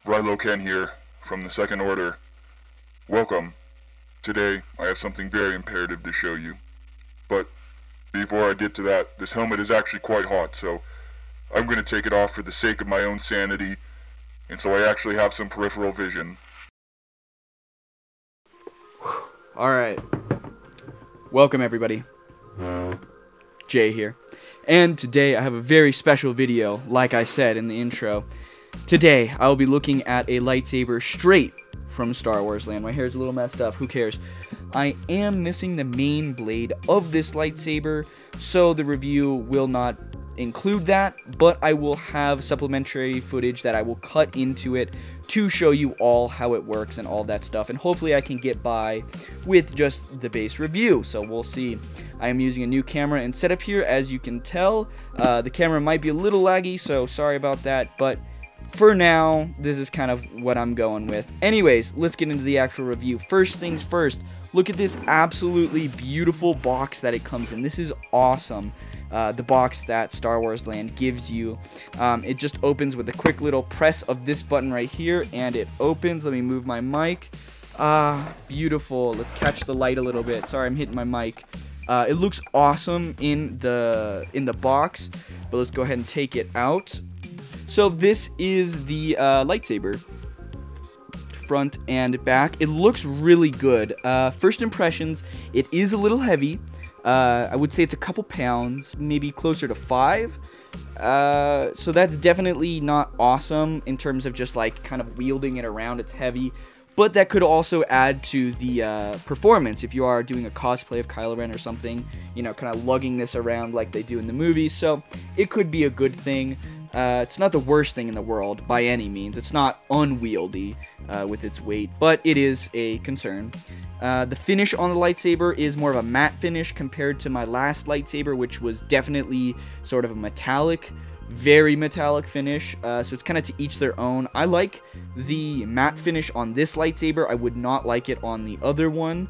Rilo Ken here from the Second Order. Welcome. Today, I have something very imperative to show you. But before I get to that, this helmet is actually quite hot, so I'm going to take it off for the sake of my own sanity, and so I actually have some peripheral vision. Alright. Welcome everybody. Jay here. And today I have a very special video, like I said in the intro. Today I will be looking at a lightsaber straight from Star Wars land. My hair's a little messed up, who cares? I am missing the main blade of this lightsaber, so the review will not include that, but I will have supplementary footage that I will cut into it to show you all how it works and all that stuff, and hopefully I can get by with just the base review, so we'll see. I am using a new camera and setup here, as you can tell. The camera might be a little laggy, so sorry about that, but for now, this is kind of what I'm going with. Anyways, let's get into the actual review. First things first, look at this absolutely beautiful box that it comes in. This is awesome. The box that Star Wars Land gives you. It just opens with a quick little press of this button right here, and it opens. Let me move my mic. Beautiful. Let's catch the light a little bit. Sorry, I'm hitting my mic. It looks awesome in the box, but let's go ahead and take it out. So this is the lightsaber, front and back. It looks really good. First impressions, it is a little heavy. I would say it's a couple pounds, maybe closer to 5. So that's definitely not awesome in terms of just like kind of wielding it around. It's heavy, but that could also add to the performance if you are doing a cosplay of Kylo Ren or something, you know, kind of lugging this around like they do in the movies. So it could be a good thing. It's not the worst thing in the world by any means. It's not unwieldy with its weight, but it is a concern. The finish on the lightsaber is more of a matte finish compared to my last lightsaber, which was definitely sort of a metallic, very metallic finish. So it's kind of to each their own. I like the matte finish on this lightsaber. I would not like it on the other one.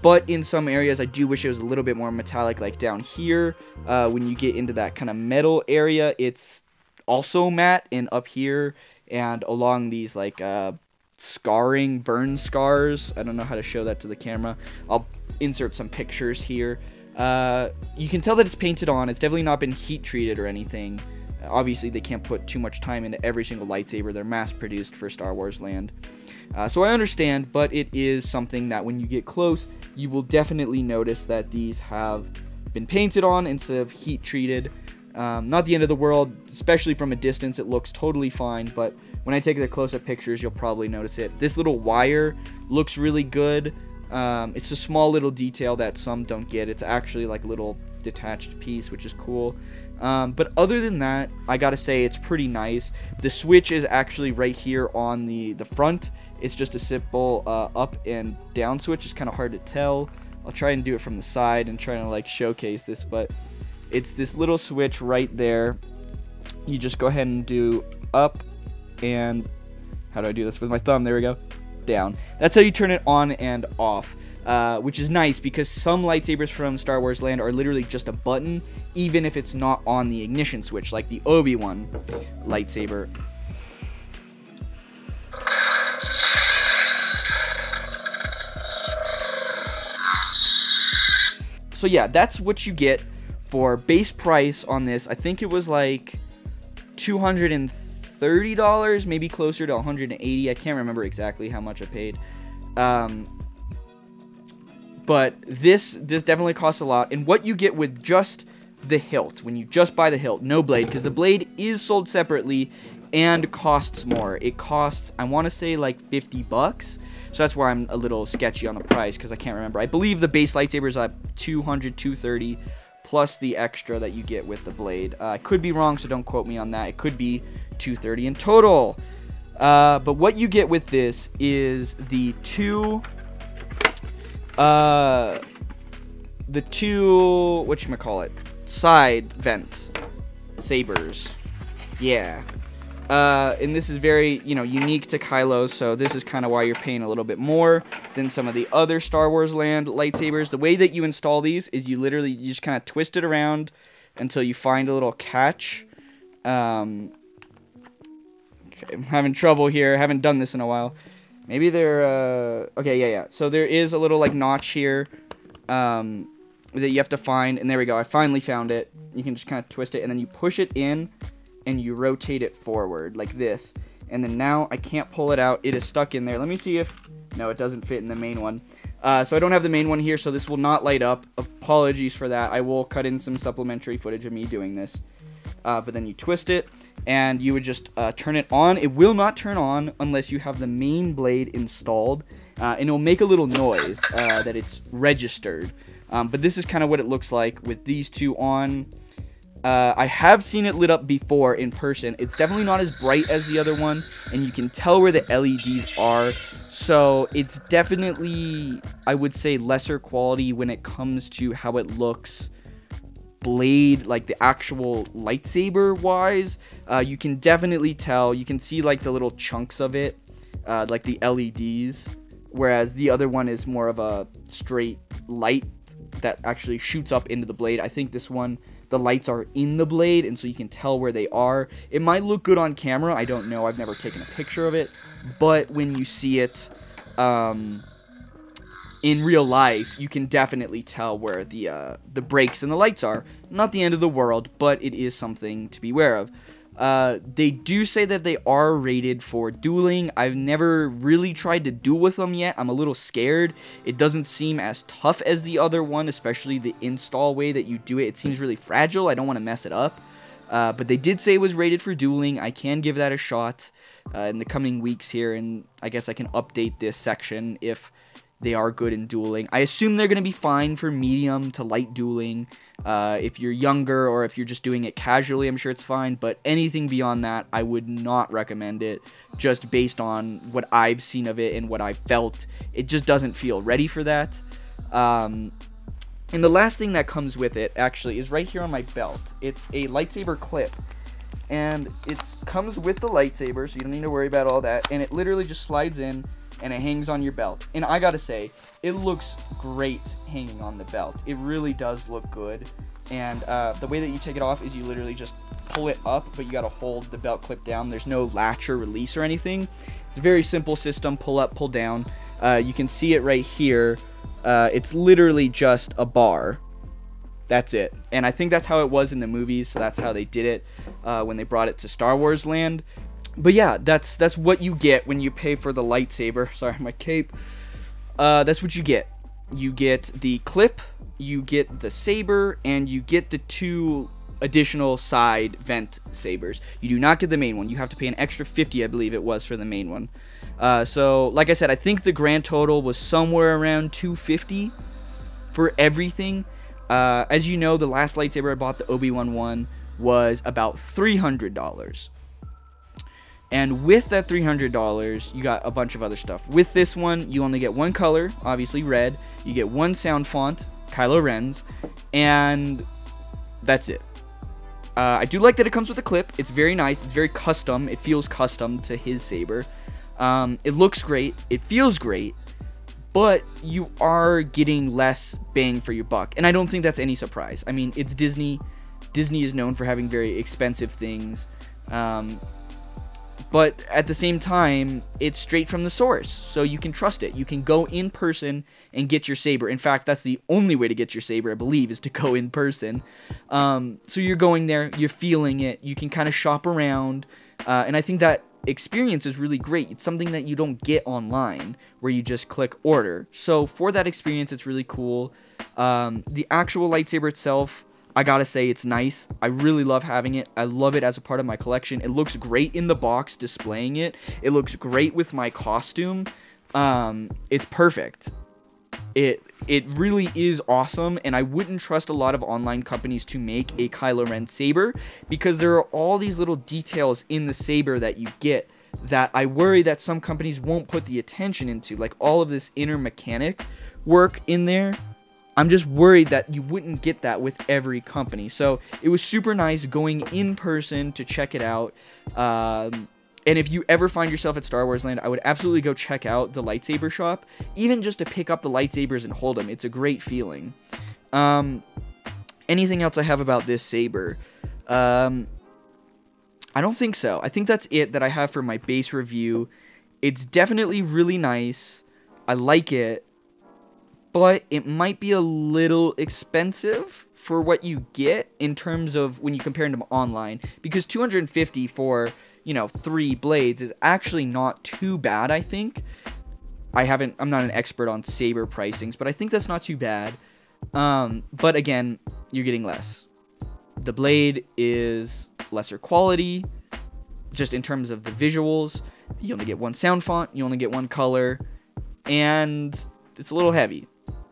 But in some areas I do wish it was a little bit more metallic, like down here. When you get into that kind of metal area, it's also matte, and up here and along these like burn scars. I don't know how to show that to the camera. I'll insert some pictures here. You can tell that it's painted on. It's definitely not been heat treated or anything. Obviously they can't put too much time into every single lightsaber. They're mass produced for Star Wars Land. So I understand, but it is something that when you get close, you will definitely notice that these have been painted on instead of heat treated. Not the end of the world, especially from a distance. It looks totally fine, but when I take the close-up pictures, you'll probably notice it. This little wire looks really good. It's a small little detail that some don't get. It's actually like a little detached piece, which is cool. But other than that, I gotta say it's pretty nice. The switch is actually right here on the front. It's just a simple up and down switch. It's kind of hard to tell. I'll try and do it from the side and try to like showcase this, but it's this little switch right there. You just go ahead and do up and, how do I do this with my thumb? There we go. Down. That's how you turn it on and off. Which is nice because some lightsabers from Star Wars Land are literally just a button, even if it's not on the ignition switch, like the Obi-Wan lightsaber. So yeah, that's what you get for base price on this. I think it was like $230, maybe closer to $180. I can't remember exactly how much I paid. But this definitely costs a lot. And what you get with just the hilt, when you just buy the hilt, no blade, because the blade is sold separately and costs more. It costs, I want to say, like 50 bucks. So that's why I'm a little sketchy on the price, because I can't remember. I believe the base lightsaber is like 200, 230, plus the extra that you get with the blade. I could be wrong, so don't quote me on that. It could be 230 in total. But what you get with this is the two whatchamacallit, side vent sabers. Yeah. And this is very, unique to Kylo, so this is kind of why you're paying a little bit more than some of the other Star Wars Land lightsabers. The way that you install these is you just kind of twist it around until you find a little catch. I'm having trouble here. I haven't done this in a while. Maybe they're, okay, yeah. So there is a little, like, notch here, that you have to find, and there we go. I finally found it. You can just kind of twist it, and then you push it in, and you rotate it forward, like this. And then now I can't pull it out. It is stuck in there. Let me see if, no, it doesn't fit in the main one. So I don't have the main one here, so this will not light up. Apologies for that. I will cut in some supplementary footage of me doing this. But then you twist it, and you would just turn it on. It will not turn on unless you have the main blade installed, and it will make a little noise that it's registered. But this is kind of what it looks like with these two on. I have seen it lit up before in person. It's definitely not as bright as the other one, and you can tell where the LEDs are. So it's definitely, I would say, lesser quality when it comes to how it looks blade, like the actual lightsaber wise. You can definitely tell. You can see like the little chunks of it, like the LEDs, whereas the other one is more of a straight light that actually shoots up into the blade. I think this one, the lights are in the blade, and so you can tell where they are. It might look good on camera. I don't know. I've never taken a picture of it. But when you see it in real life, you can definitely tell where the brakes and the lights are. Not the end of the world, but it is something to be aware of. They do say that they are rated for dueling. I've never really tried to duel with them yet. I'm a little scared. It doesn't seem as tough as the other one, especially the install way that you do it. It seems really fragile. I don't want to mess it up. But they did say it was rated for dueling. I can give that a shot in the coming weeks here, and I guess I can update this section if they are good in dueling. I assume they're going to be fine for medium to light dueling. If you're younger or if you're just doing it casually, I'm sure it's fine. But anything beyond that, I would not recommend it, just based on what I've seen of it and what I've felt. It just doesn't feel ready for that. And the last thing that comes with it, actually, is right here on my belt. It's a lightsaber clip. And it comes with the lightsaber, so you don't need to worry about all that. And it literally just slides in, and it hangs on your belt. And I gotta say, it looks great hanging on the belt. It really does look good. And the way that you take it off is you literally just pull it up, but you gotta hold the belt clip down. There's no latch or release or anything. It's a very simple system, pull up, pull down. You can see it right here. It's literally just a bar. That's it. And I think that's how it was in the movies, so that's how they did it when they brought it to Star Wars land. But yeah, that's what you get when you pay for the lightsaber. Sorry, my cape. That's what you get. You get the clip, you get the saber, and you get the 2 additional side vent sabers. You do not get the main one. You have to pay an extra $50, I believe it was, for the main one. So, like I said, I think the grand total was somewhere around $250 for everything. As you know, the last lightsaber I bought, the Obi-Wan one, was about $300. And with that $300, you got a bunch of other stuff. With this one, you only get one color, obviously red. You get one sound font, Kylo Ren's, and that's it. I do like that it comes with a clip. It's very nice. It's very custom. It feels custom to his saber. It looks great. It feels great. But you are getting less bang for your buck. And I don't think that's any surprise. I mean, it's Disney. Disney is known for having very expensive things. But at the same time, it's straight from the source, so you can trust it. You can go in person and get your saber. In fact, that's the only way to get your saber, I believe, is to go in person. So you're going there, you're feeling it, you can kind of shop around, and I think that experience is really great. It's something that you don't get online, where you just click order. So for that experience, it's really cool. The actual lightsaber itself, I gotta say, it's nice. I really love having it. I love it as a part of my collection. It looks great in the box displaying it. It looks great with my costume. It's perfect. It really is awesome, and I wouldn't trust a lot of online companies to make a Kylo Ren saber, because there are all these little details in the saber that you get that I worry that some companies won't put the attention into, like all of this inner mechanic work in there. I'm just worried that you wouldn't get that with every company. So it was super nice going in person to check it out. And if you ever find yourself at Star Wars Land, I would absolutely go check out the lightsaber shop, even just to pick up the lightsabers and hold them. It's a great feeling. Anything else I have about this saber? I don't think so. I think that's it that I have for my base review. It's definitely really nice. I like it. But it might be a little expensive for what you get in terms of when you compare them online. Because $250 for, 3 blades is actually not too bad, I think. I'm not an expert on saber pricings, but I think that's not too bad. But again, you're getting less. The blade is lesser quality, just in terms of the visuals. You only get one sound font, you only get one color, and it's a little heavy.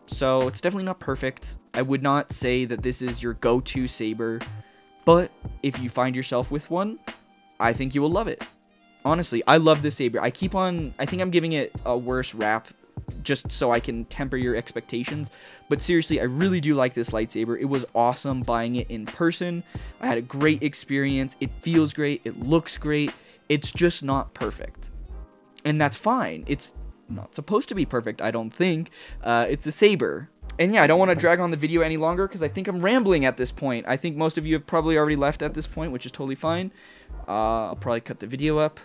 So it's definitely not perfect. I would not say that this is your go-to saber, but if you find yourself with one, I think you will love it. Honestly, I love this saber. I think I'm giving it a worse rap just so I can temper your expectations. But seriously, I really do like this lightsaber. It was awesome buying it in person. I had a great experience. It feels great. It looks great. It's just not perfect. And that's fine. It's not supposed to be perfect, I don't think. It's a saber. And yeah, I don't want to drag on the video any longer because I think I'm rambling at this point. I think most of you have probably already left at this point, which is totally fine. I'll probably cut the video up.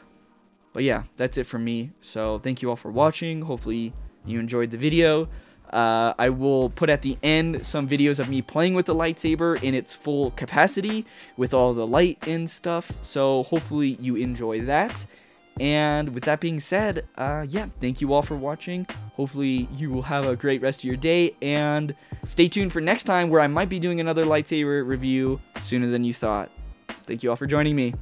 But yeah, that's it from me. So thank you all for watching. Hopefully you enjoyed the video. I will put at the end some videos of me playing with the lightsaber in its full capacity with all the light and stuff. So hopefully you enjoy that. And with that being said, yeah, thank you all for watching. Hopefully you will have a great rest of your day. And stay tuned for next time where I might be doing another lightsaber review sooner than you thought. Thank you all for joining me.